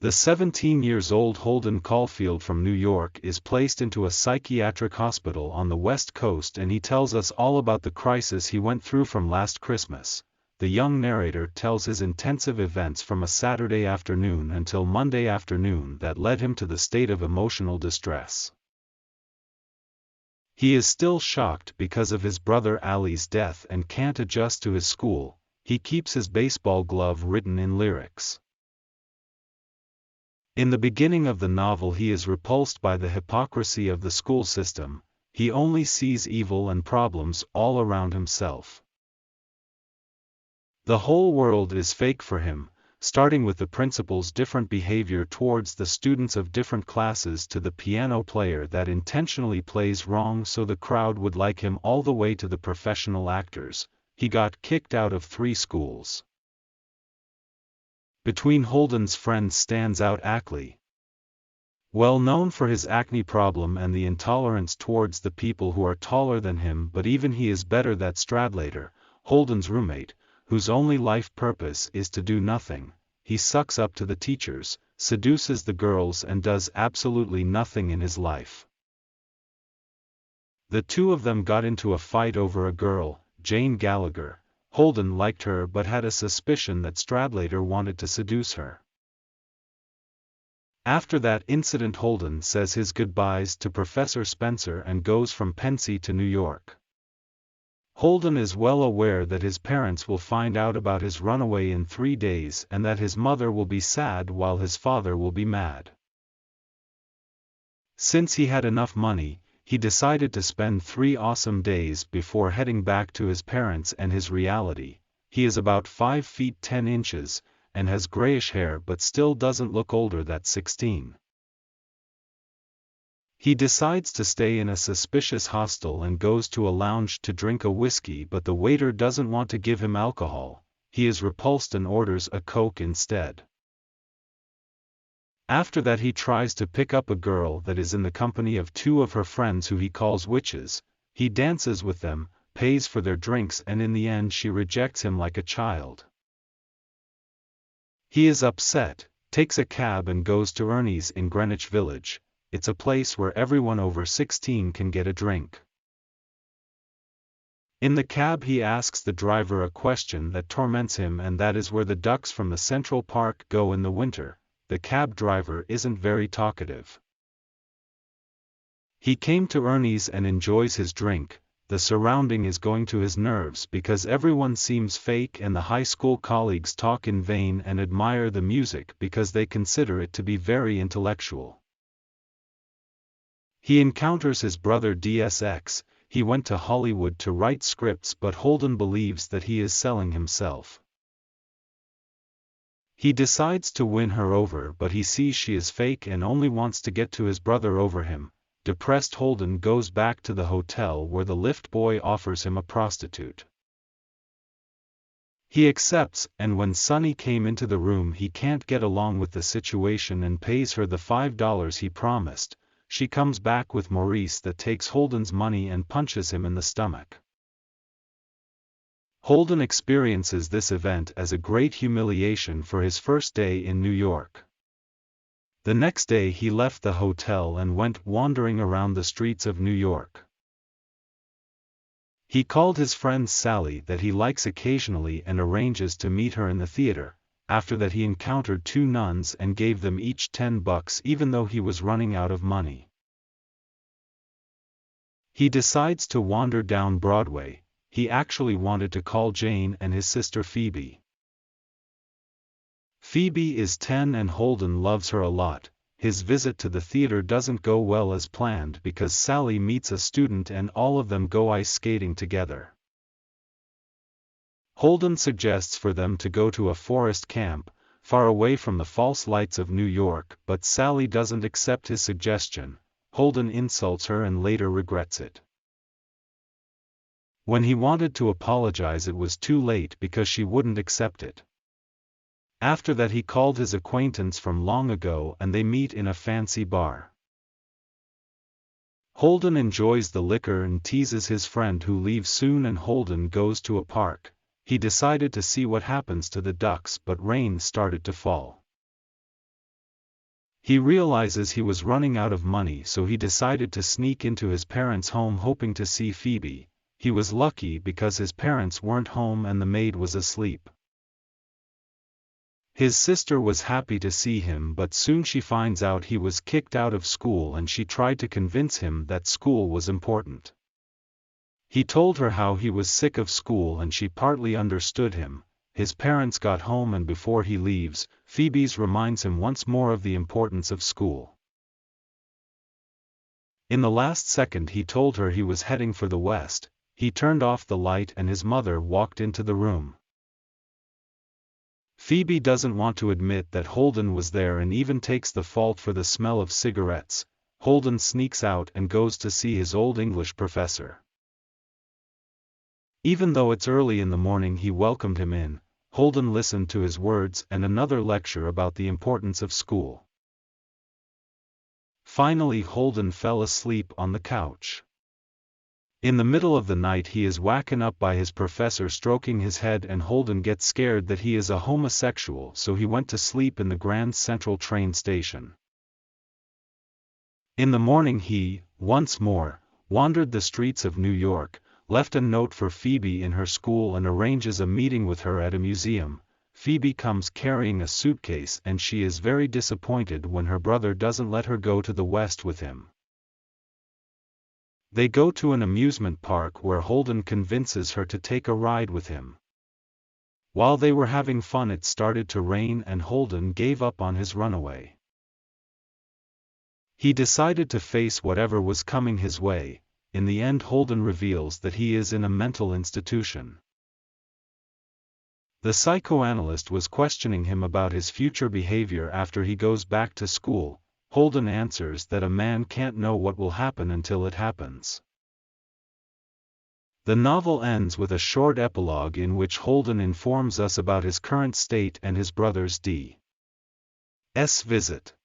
The 17-year-old Holden Caulfield from New York is placed into a psychiatric hospital on the West Coast, and he tells us all about the crisis he went through from last Christmas. The young narrator tells his intensive events from a Saturday afternoon until Monday afternoon that led him to the state of emotional distress. He is still shocked because of his brother Ali's death and can't adjust to his school. He keeps his baseball glove written in lyrics. In the beginning of the novel he is repulsed by the hypocrisy of the school system. He only sees evil and problems all around himself. The whole world is fake for him, starting with the principal's different behavior towards the students of different classes to the piano player that intentionally plays wrong so the crowd would like him, all the way to the professional actors. He got kicked out of 3 schools. Between Holden's friends stands out Ackley. Well known for his acne problem and the intolerance towards the people who are taller than him, but even he is better than Stradlater, Holden's roommate, whose only life purpose is to do nothing. He sucks up to the teachers, seduces the girls, and does absolutely nothing in his life. The two of them got into a fight over a girl, Jane Gallagher. Holden liked her but had a suspicion that Stradlater wanted to seduce her. After that incident Holden says his goodbyes to Professor Spencer and goes from Pensy to New York. Holden is well aware that his parents will find out about his runaway in 3 days and that his mother will be sad while his father will be mad. Since he had enough money, he decided to spend 3 awesome days before heading back to his parents and his reality. He is about 5 feet 10 inches, and has grayish hair but still doesn't look older than 16. He decides to stay in a suspicious hostel and goes to a lounge to drink a whiskey, but the waiter doesn't want to give him alcohol. He is repulsed and orders a Coke instead. After that he tries to pick up a girl that is in the company of 2 of her friends who he calls witches. He dances with them, pays for their drinks, and in the end she rejects him like a child. He is upset, takes a cab and goes to Ernie's in Greenwich Village. It's a place where everyone over 16 can get a drink. In the cab he asks the driver a question that torments him, and that is where the ducks from the Central Park go in the winter. The cab driver isn't very talkative. He came to Ernie's and enjoys his drink. The surrounding is going to his nerves because everyone seems fake and the high school colleagues talk in vain and admire the music because they consider it to be very intellectual. He encounters his brother DSX. He went to Hollywood to write scripts, but Holden believes that he is selling himself. He decides to win her over, but he sees she is fake and only wants to get to his brother over him. Depressed Holden goes back to the hotel where the lift boy offers him a prostitute. He accepts, and when Sunny came into the room he can't get along with the situation and pays her the $5 he promised. She comes back with Maurice that takes Holden's money and punches him in the stomach. Holden experiences this event as a great humiliation for his first day in New York. The next day he left the hotel and went wandering around the streets of New York. He called his friend Sally that he likes occasionally and arranges to meet her in the theater. After that he encountered 2 nuns and gave them each $10 even though he was running out of money. He decides to wander down Broadway. He actually wanted to call Jane and his sister Phoebe. Phoebe is 10 and Holden loves her a lot. His visit to the theater doesn't go well as planned because Sally meets a student and all of them go ice skating together. Holden suggests for them to go to a forest camp, far away from the false lights of New York, but Sally doesn't accept his suggestion. Holden insults her and later regrets it. When he wanted to apologize it was too late because she wouldn't accept it. After that he called his acquaintance from long ago and they meet in a fancy bar. Holden enjoys the liquor and teases his friend who leaves soon, and Holden goes to a park. He decided to see what happens to the ducks, but rain started to fall. He realizes he was running out of money, so he decided to sneak into his parents' home hoping to see Phoebe. He was lucky because his parents weren't home and the maid was asleep. His sister was happy to see him, but soon she finds out he was kicked out of school and she tried to convince him that school was important. He told her how he was sick of school and she partly understood him. His parents got home and before he leaves, Phoebe's reminds him once more of the importance of school. In the last second he told her he was heading for the west. He turned off the light and his mother walked into the room. Phoebe doesn't want to admit that Holden was there and even takes the fault for the smell of cigarettes. Holden sneaks out and goes to see his old English professor. Even though it's early in the morning, he welcomed him in. Holden listened to his words and another lecture about the importance of school. Finally Holden fell asleep on the couch. In the middle of the night he is waken up by his professor stroking his head and Holden gets scared that he is a homosexual, so he went to sleep in the Grand Central train station. In the morning he, once more, wandered the streets of New York, left a note for Phoebe in her school and arranges a meeting with her at a museum. Phoebe comes carrying a suitcase and she is very disappointed when her brother doesn't let her go to the West with him. They go to an amusement park where Holden convinces her to take a ride with him. While they were having fun it started to rain and Holden gave up on his runaway. He decided to face whatever was coming his way. In the end Holden reveals that he is in a mental institution. The psychoanalyst was questioning him about his future behavior after he goes back to school. Holden answers that a man can't know what will happen until it happens. The novel ends with a short epilogue in which Holden informs us about his current state and his brother's D.'s visit.